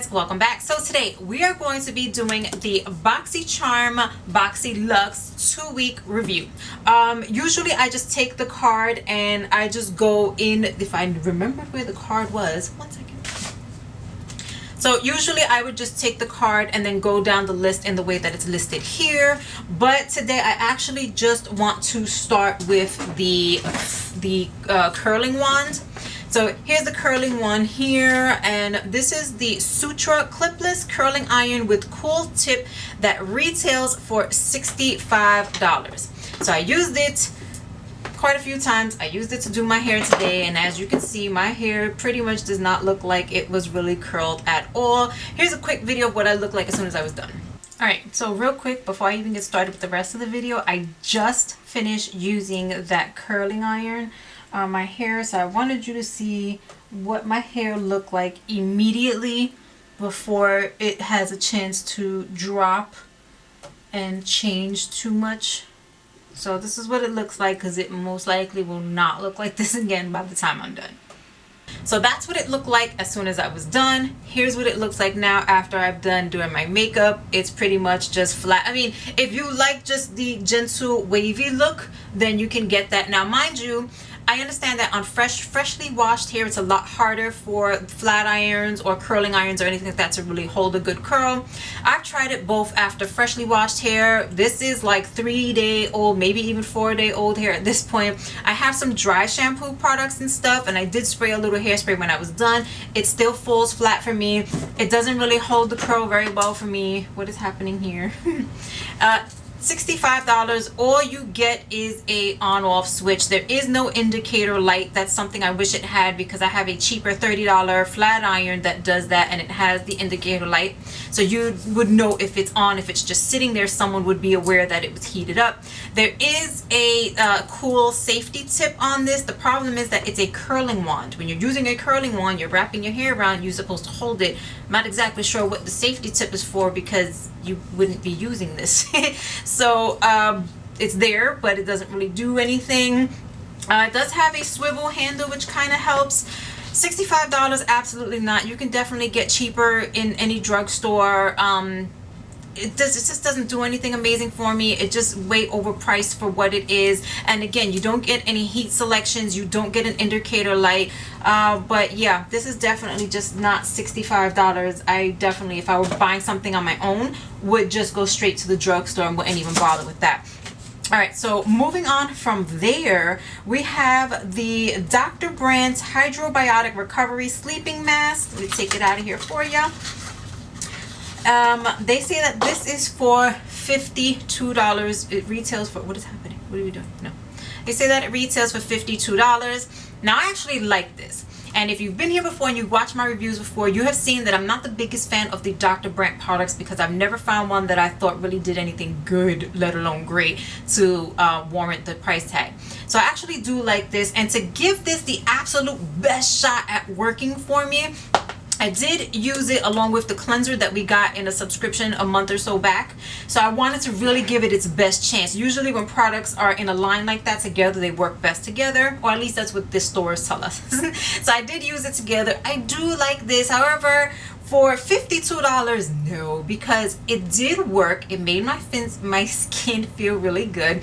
guys, welcome back. So today we are going to be doing the BoxyCharm Boxy Luxe 2-week review. Usually I just take the card and I just go in, if I remembered where the card was, one second. So usually I would just take the card and then go down the list in the way that it's listed here. But today I actually just want to start with the curling wand. So here's the curling one here, and this is the Sutra clipless curling iron with cool tip that retails for $65. So I used it quite a few times. I used it to do my hair today, and as you can see, my hair pretty much does not look like it was really curled at all. Here's a quick video of what I looked like as soon as I was done. Alright, so real quick before I even get started with the rest of the video, I just finished using that curling iron on my hair, so I wanted you to see what my hair looked like immediately before it has a chance to drop and change too much. So this is what it looks like, because it most likely will not look like this again by the time I'm done. So that's what it looked like as soon as I was done. Here's what it looks like now after I've done doing my makeup. It's pretty much just flat. I mean, if you like just the gentle wavy look, then you can get that. Now mind you, I understand that on freshly washed hair, it's a lot harder for flat irons or curling irons or anything like that to really hold a good curl. I've tried it both after freshly washed hair. This is like 3-day-old, maybe even 4-day-old hair at this point. I have some dry shampoo products and stuff, and I did spray a little hairspray when I was done. It still falls flat for me. It doesn't really hold the curl very well for me. What is happening here? $65. All you get is a on-off switch. There is no indicator light. That's something I wish it had, because I have a cheaper $30 flat iron that does that, and it has the indicator light, so you would know if it's on. If it's just sitting there, someone would be aware that it was heated up. There is a cool safety tip on this. The problem is that it's a curling wand. When you're using a curling wand, you're wrapping your hair around, you're supposed to hold it. I'm not exactly sure what the safety tip is for, because you wouldn't be using this. So it's there, but it doesn't really do anything. It does have a swivel handle, which kind of helps. $65, absolutely not. You can definitely get cheaper in any drugstore. It just doesn't do anything amazing for me. It's just way overpriced for what it is. And again, you don't get any heat selections, you don't get an indicator light. But yeah, this is definitely just not $65. I definitely, if I were buying something on my own, would just go straight to the drugstore and wouldn't even bother with that. Alright, so moving on from there, we have the Dr. Brandt's Hydrobiotic Recovery Sleeping Mask. Let me take it out of here for you. They say that this is for $52. It retails for, what is happening? What are we doing? No. They say that it retails for $52. Now I actually like this. And if you've been here before and you've watched my reviews before, you have seen that I'm not the biggest fan of the Dr. Brandt products, because I've never found one that I thought really did anything good, let alone great, to warrant the price tag. So I actually do like this. And to give this the absolute best shot at working for me, I did use it along with the cleanser that we got in a subscription a month or so back. So I wanted to really give it its best chance. Usually when products are in a line like that together, they work best together, or at least that's what this stores tell us. So I did use it together. I do like this. However, for $52, no, because it did work. It made my skin feel really good.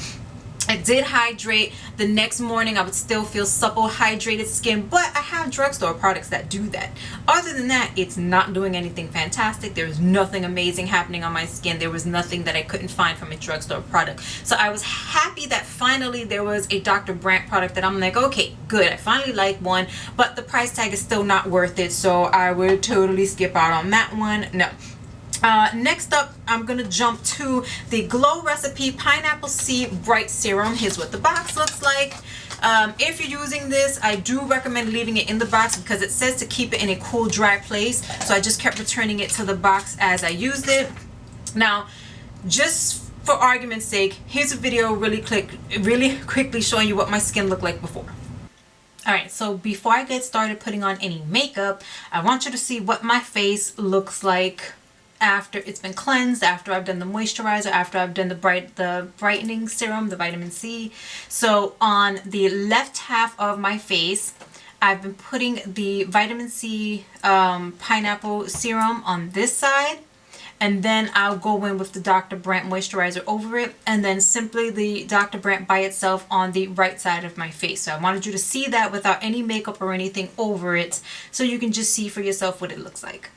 It did hydrate. The next morning I would still feel supple, hydrated skin, but I have drugstore products that do that. Other than that, it's not doing anything fantastic. There's nothing amazing happening on my skin. There was nothing that I couldn't find from a drugstore product. So I was happy that finally there was a Dr. Brandt product that I'm like, okay, good, I finally like one, but the price tag is still not worth it, so I would totally skip out on that one. No. Next up, I'm going to jump to the Glow Recipe Pineapple C Bright Serum. Here's what the box looks like. If you're using this, I do recommend leaving it in the box, because it says to keep it in a cool, dry place. So I just kept returning it to the box as I used it. Now, just for argument's sake, here's a video really quickly showing you what my skin looked like before. Alright, so before I get started putting on any makeup, I want you to see what my face looks like after it's been cleansed, after I've done the moisturizer, after I've done the brightening serum, the vitamin C. So on the left half of my face, I've been putting the vitamin C pineapple serum on this side, and then I'll go in with the Dr. Brandt moisturizer over it, and then simply the Dr. Brandt by itself on the right side of my face. So I wanted you to see that without any makeup or anything over it, so you can just see for yourself what it looks like.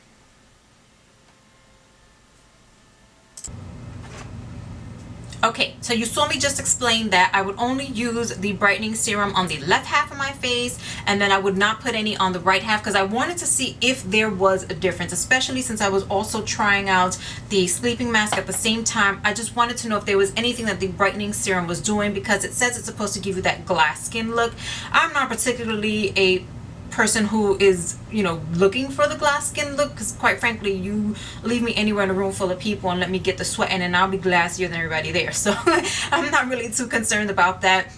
Okay, so you saw me just explain that I would only use the brightening serum on the left half of my face, and then I would not put any on the right half, because I wanted to see if there was a difference, especially since I was also trying out the sleeping mask at the same time. I just wanted to know if there was anything that the brightening serum was doing, because it says it's supposed to give you that glass skin look. I'm not particularly a person who is, you know, looking for the glass skin look, because quite frankly, you leave me anywhere in a room full of people and let me get the sweating and I'll be glassier than everybody there. So I'm not really too concerned about that.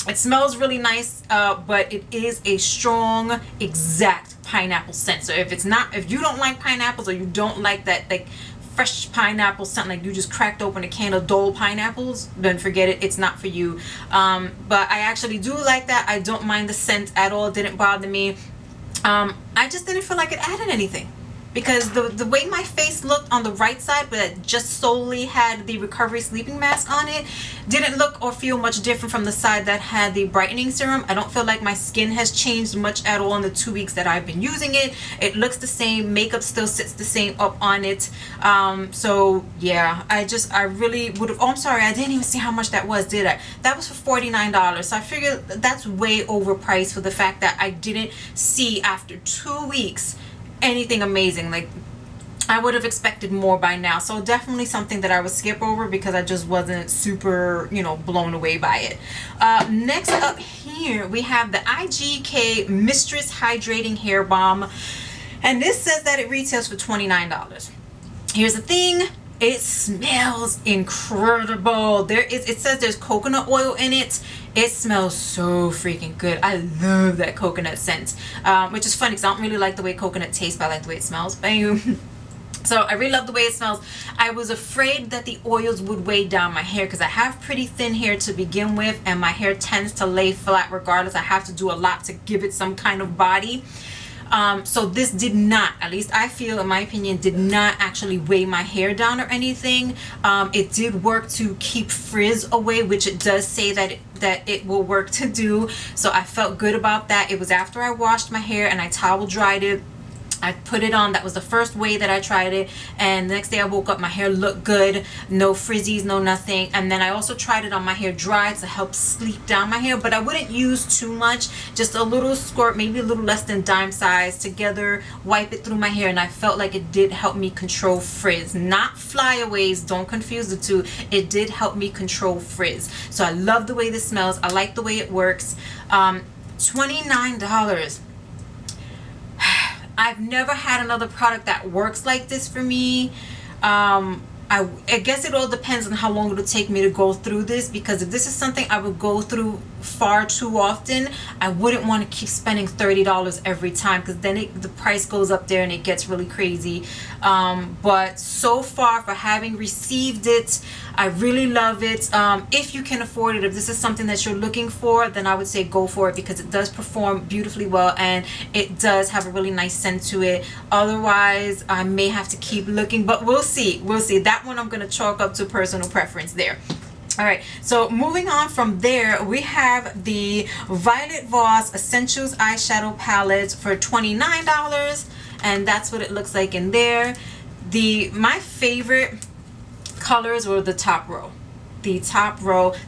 It smells really nice, but it is a strong, exact pineapple scent. So if you don't like pineapples, or you don't like that like fresh pineapple scent, like you just cracked open a can of Dole pineapples, then forget it, it's not for you. But I actually do like that. I don't mind the scent at all. It didn't bother me. I just didn't feel like it added anything, because the way my face looked on the right side, but it just solely had the recovery sleeping mask on it, didn't look or feel much different from the side that had the brightening serum. I don't feel like my skin has changed much at all in the 2 weeks that I've been using it. It looks the same, makeup still sits the same up on it. So yeah, I really would have, oh, I'm sorry, I didn't even see how much that was, did I? That was for $49. So I figured that's way overpriced for the fact that I didn't see after 2 weeks anything amazing. Like, I would have expected more by now. So definitely something that I would skip over, because I just wasn't super, you know, blown away by it. Next up here we have the IGK Mistress Hydrating Hair Balm, and this says that it retails for $29. Here's the thing, it smells incredible. It says there's coconut oil in it. It smells so freaking good. I love that coconut scent, which is funny because I don't really like the way coconut tastes, but I like the way it smells. Bam. So I really love the way it smells. I was afraid that the oils would weigh down my hair, because I have pretty thin hair to begin with, and my hair tends to lay flat regardless. I have to do a lot to give it some kind of body. So this did not, at least I feel, in my opinion, did not actually weigh my hair down or anything. It did work to keep frizz away, which it does say that it will work to do. So I felt good about that. It was after I washed my hair and I towel dried it. I put it on. That was the first way that I tried it, and the next day I woke up, my hair looked good, no frizzies, no nothing. And then I also tried it on my hair dry to help sleep down my hair, but I wouldn't use too much, just a little squirt, maybe a little less than dime size together, wipe it through my hair, and I felt like it did help me control frizz, not flyaways, don't confuse the two. It did help me control frizz. So I love the way this smells. I like the way it works. $29. I've never had another product that works like this for me. I guess it all depends on how long it'll take me to go through this, because if this is something I would go through far too often, I wouldn't want to keep spending $30 every time, because then the price goes up there and it gets really crazy. But so far, for having received it, I really love it. If you can afford it, if this is something that you're looking for, then I would say go for it, because it does perform beautifully well and it does have a really nice scent to it. Otherwise, I may have to keep looking, but we'll see. We'll see. That one I'm going to chalk up to personal preference there. All right, so moving on from there, we have the Violet Voss Essentials Eyeshadow Palette for $29, and that's what it looks like in there. My favorite colors were the top row.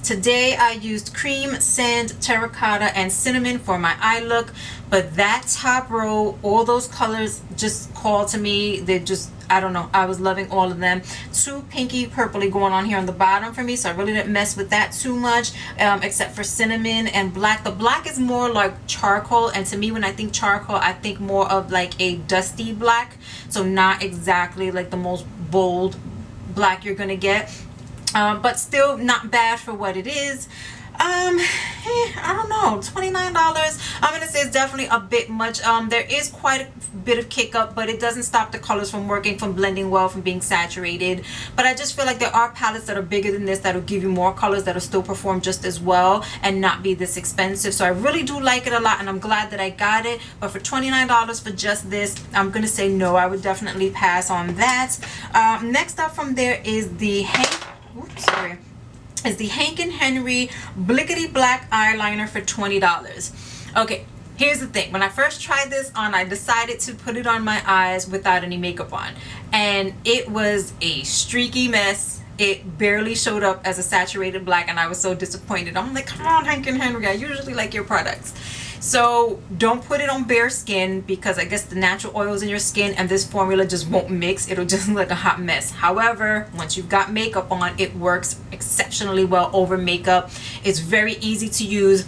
Today I used cream, sand, terracotta, and cinnamon for my eye look, but that top row, all those colors just called to me. They just, I don't know, I was loving all of them. Two pinky purpley going on here on the bottom for me, so I really didn't mess with that too much, except for cinnamon and black. The black is more like charcoal, and to me, when I think charcoal, I think more of like a dusty black, so not exactly like the most bold black you're gonna get. But still not bad for what it is. I don't know, $29. I'm gonna say it's definitely a bit much. There is quite a bit of kick up, but it doesn't stop the colors from working, from blending well, from being saturated. But I just feel like there are palettes that are bigger than this that'll give you more colors that'll still perform just as well and not be this expensive. So I really do like it a lot, and I'm glad that I got it. But for $29 for just this, I'm gonna say no. I would definitely pass on that. Next up from there is the Hank and Henry Blickety Black eyeliner for $20. Okay, here's the thing. When I first tried this on, I decided to put it on my eyes without any makeup on, and it was a streaky mess. It barely showed up as a saturated black, and I was so disappointed. I'm like, come on, Hank and Henry, I usually like your products. So don't put it on bare skin, because I guess the natural oils in your skin and this formula just won't mix. It'll just look like a hot mess. However, once you've got makeup on, it works exceptionally well over makeup. It's very easy to use.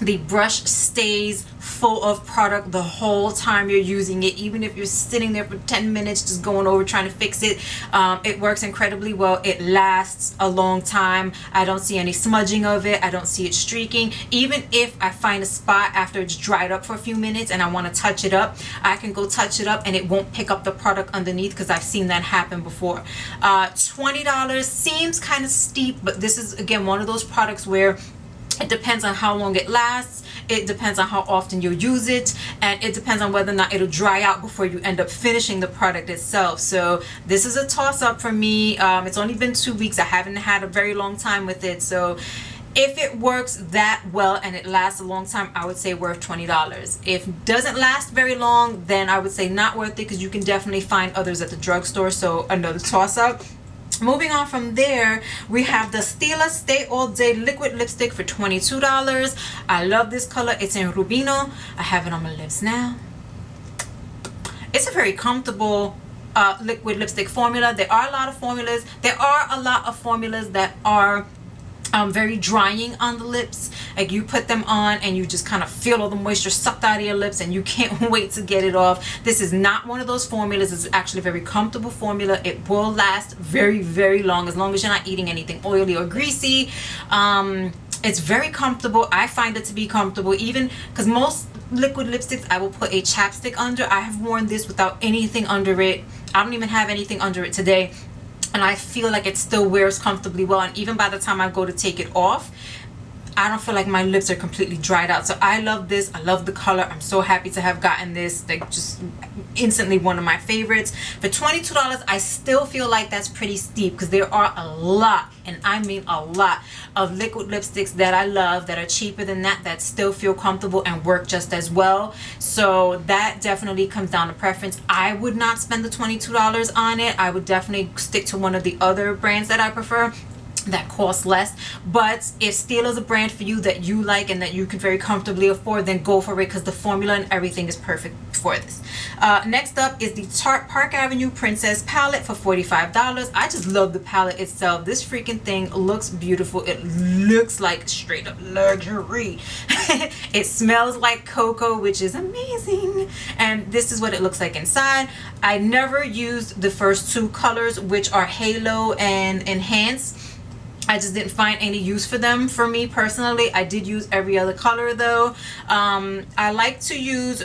The brush stays full of product the whole time you're using it, even if you're sitting there for 10 minutes just going over trying to fix it. It works incredibly well. It lasts a long time. I don't see any smudging of it. I don't see it streaking. Even if I find a spot after it's dried up for a few minutes and I want to touch it up, I can go touch it up and it won't pick up the product underneath, because I've seen that happen before. $20 seems kind of steep, but this is again one of those products where it depends on how long it lasts, it depends on how often you use it, and it depends on whether or not it'll dry out before you end up finishing the product itself. So this is a toss-up for me. It's only been 2 weeks. I haven't had a very long time with it, so if it works that well and it lasts a long time, I would say worth $20. If it doesn't last very long, then I would say not worth it, because you can definitely find others at the drugstore. So another toss-up. Moving on from there, we have the Stila Stay All Day Liquid Lipstick for $22. I love this color. It's in Rubino. I have it on my lips now. It's a very comfortable liquid lipstick formula. There are a lot of formulas. That are very drying on the lips. Like you put them on and you just kind of feel all the moisture sucked out of your lips and you can't wait to get it off. This is not one of those formulas. It's actually a very comfortable formula. It will last very, very long, as long as you're not eating anything oily or greasy. It's very comfortable. I find it to be comfortable, even because most liquid lipsticks I will put a chapstick under. I have worn this without anything under it. I don't even have anything under it today, and I feel like it still wears comfortably well. And even by the time I go to take it off, I don't feel like my lips are completely dried out. So I love this. I love the color. I'm so happy to have gotten this. Like, just instantly one of my favorites. For $22, I still feel like that's pretty steep, because there are a lot, and I mean a lot, of liquid lipsticks that I love that are cheaper than that, that still feel comfortable and work just as well. So that definitely comes down to preference. I would not spend the $22 on it. I would definitely stick to one of the other brands that I prefer that cost less. But if Stila is a brand for you that you like and that you can very comfortably afford, then go for it, because the formula and everything is perfect for this. Next up is the Tarte Park Avenue Princess palette for $45. I just love the palette itself. This freaking thing looks beautiful. It looks like straight up luxury. It smells like cocoa, which is amazing, and this is what it looks like inside. I never used the first two colors, which are Halo and Enhance. I just didn't find any use for them for me personally. I did use every other color though. I like to use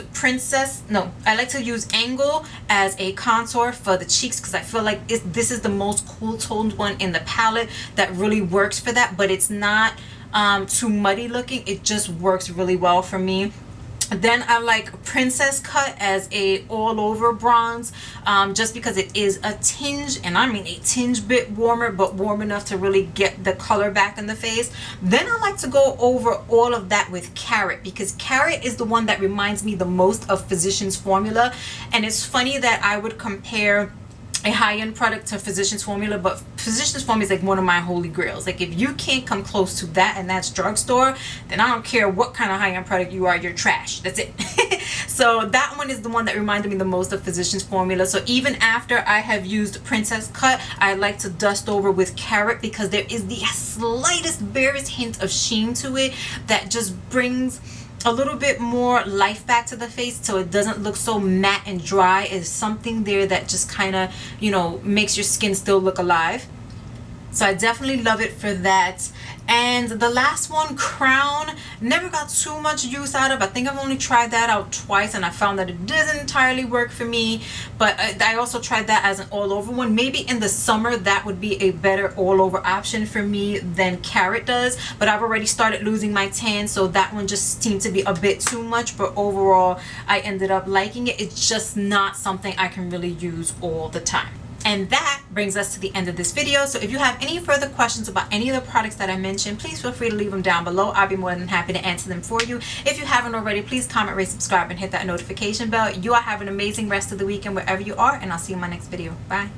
Angle as a contour for the cheeks, because I feel like this is the most cool toned one in the palette that really works for that, but it's not too muddy looking. It just works really well for me. Then I like Princess Cut as a all over bronze, just because it is a tinge, and I mean a tinge bit warmer, but warm enough to really get the color back in the face. Then I like to go over all of that with Carrot, because Carrot is the one that reminds me the most of Physicians Formula. And it's funny that I would compare a high-end product to Physicians Formula, but Physicians Formula is like one of my holy grails. Like, if you can't come close to that, and that's drugstore, then I don't care what kind of high-end product you are, you're trash. That's it. So that one is the one that reminded me the most of Physicians Formula. So even after I have used Princess Cut, I like to dust over with Carrot, because there is the slightest, barest hint of sheen to it that just brings a little bit more life back to the face, so it doesn't look so matte and dry. Is something there that just kind of, you know, makes your skin still look alive. So I definitely love it for that. And the last one, Crown, never got too much use out of. I think I've only tried that out twice and I found that it doesn't entirely work for me. But I also tried that as an all over one. Maybe in the summer that would be a better all over option for me than Carrot does. But I've already started losing my tan, so that one just seemed to be a bit too much. But overall I ended up liking it. It's just not something I can really use all the time. And that brings us to the end of this video. So if you have any further questions about any of the products that I mentioned, please feel free to leave them down below. I'll be more than happy to answer them for you. If you haven't already, please comment, rate, subscribe, and hit that notification bell. You all have an amazing rest of the weekend wherever you are, and I'll see you in my next video. Bye.